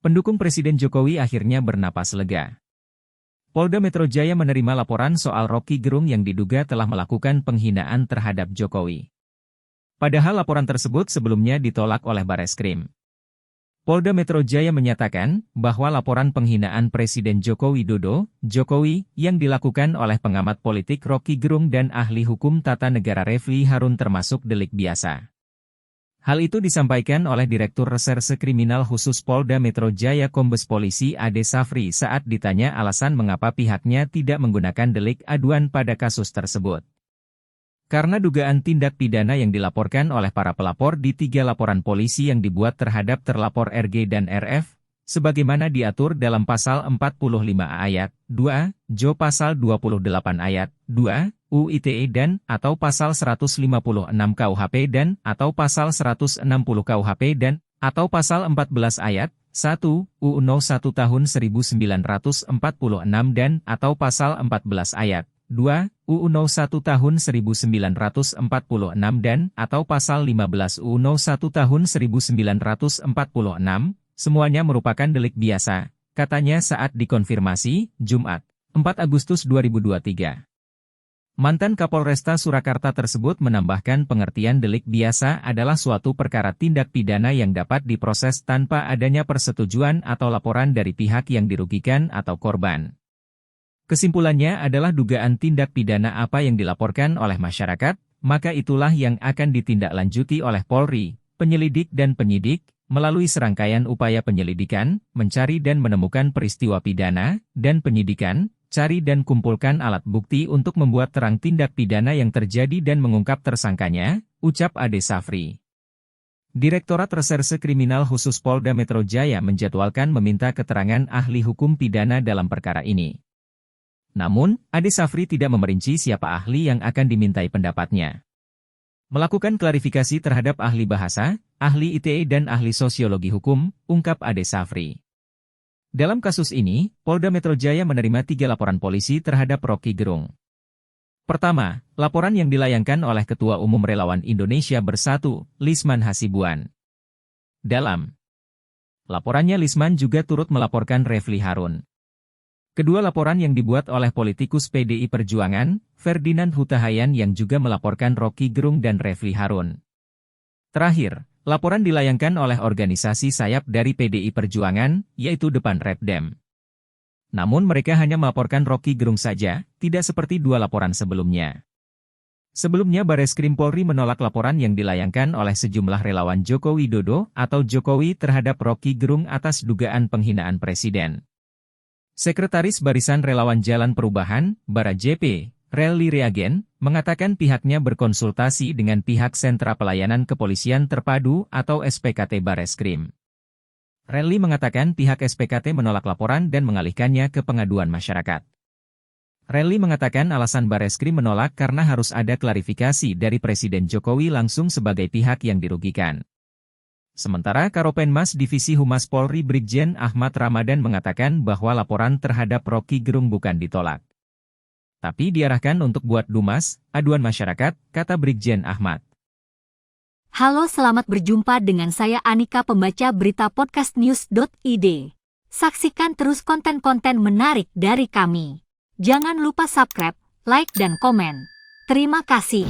Pendukung Presiden Jokowi akhirnya bernapas lega. Polda Metro Jaya menerima laporan soal Rocky Gerung yang diduga telah melakukan penghinaan terhadap Jokowi. Padahal laporan tersebut sebelumnya ditolak oleh Bareskrim. Polda Metro Jaya menyatakan bahwa laporan penghinaan Presiden Joko Widodo, Jokowi, yang dilakukan oleh pengamat politik Rocky Gerung dan ahli hukum tata negara Refli Harun termasuk delik biasa. Hal itu disampaikan oleh Direktur Reserse Kriminal Khusus Polda Metro Jaya Kombes Polisi Ade Safri saat ditanya alasan mengapa pihaknya tidak menggunakan delik aduan pada kasus tersebut. Karena dugaan tindak pidana yang dilaporkan oleh para pelapor di 3 laporan polisi yang dibuat terhadap terlapor RG dan RF, sebagaimana diatur dalam Pasal 45 ayat 2, Jo Pasal 28 ayat 2, UU ITE dan atau Pasal 156 KUHP dan atau Pasal 160 KUHP dan atau Pasal 14 ayat 1, UU No. 1 Tahun 1946 dan atau Pasal 14 ayat 2, UU No. 1 Tahun 1946 dan atau Pasal 15 UU No. 1 Tahun 1946, semuanya merupakan delik biasa, katanya saat dikonfirmasi, Jumat, 4 Agustus 2023. Mantan Kapolresta Surakarta tersebut menambahkan pengertian delik biasa adalah suatu perkara tindak pidana yang dapat diproses tanpa adanya persetujuan atau laporan dari pihak yang dirugikan atau korban. Kesimpulannya adalah dugaan tindak pidana apa yang dilaporkan oleh masyarakat, maka itulah yang akan ditindaklanjuti oleh Polri, penyelidik dan penyidik, melalui serangkaian upaya penyelidikan, mencari dan menemukan peristiwa pidana, dan penyidikan, cari dan kumpulkan alat bukti untuk membuat terang tindak pidana yang terjadi dan mengungkap tersangkanya, ucap Ade Safri. Direktorat Reserse Kriminal Khusus Polda Metro Jaya menjadwalkan meminta keterangan ahli hukum pidana dalam perkara ini. Namun, Ade Safri tidak memerinci siapa ahli yang akan dimintai pendapatnya. Melakukan klarifikasi terhadap ahli bahasa, ahli ITE dan ahli sosiologi hukum, ungkap Ade Safri. Dalam kasus ini, Polda Metro Jaya menerima 3 laporan polisi terhadap Rocky Gerung. Pertama, laporan yang dilayangkan oleh Ketua Umum Relawan Indonesia Bersatu, Lisman Hasibuan. Dalam laporannya Lisman juga turut melaporkan Refli Harun. Kedua laporan yang dibuat oleh politikus PDI Perjuangan, Ferdinand Hutahayan yang juga melaporkan Rocky Gerung dan Refli Harun. Terakhir, laporan dilayangkan oleh organisasi sayap dari PDI Perjuangan, yaitu Depan Repdem. Namun mereka hanya melaporkan Rocky Gerung saja, tidak seperti 2 laporan sebelumnya. Sebelumnya Bareskrim Polri menolak laporan yang dilayangkan oleh sejumlah relawan Joko Widodo atau Jokowi terhadap Rocky Gerung atas dugaan penghinaan Presiden. Sekretaris Barisan Relawan Jalan Perubahan, Bara JP, Relly Reagen, mengatakan pihaknya berkonsultasi dengan pihak Sentra Pelayanan Kepolisian Terpadu atau SPKT Bareskrim. Relly mengatakan pihak SPKT menolak laporan dan mengalihkannya ke pengaduan masyarakat. Relly mengatakan alasan Bareskrim menolak karena harus ada klarifikasi dari Presiden Jokowi langsung sebagai pihak yang dirugikan. Sementara Karopenmas Divisi Humas Polri Brigjen Ahmad Ramadan mengatakan bahwa laporan terhadap Rocky Gerung bukan ditolak, tapi diarahkan untuk buat Dumas, aduan masyarakat, kata Brigjen Ahmad. Halo, selamat berjumpa dengan saya Anika, pembaca berita podcastnews.id. Saksikan terus konten-konten menarik dari kami. Jangan lupa subscribe, like dan komen. Terima kasih.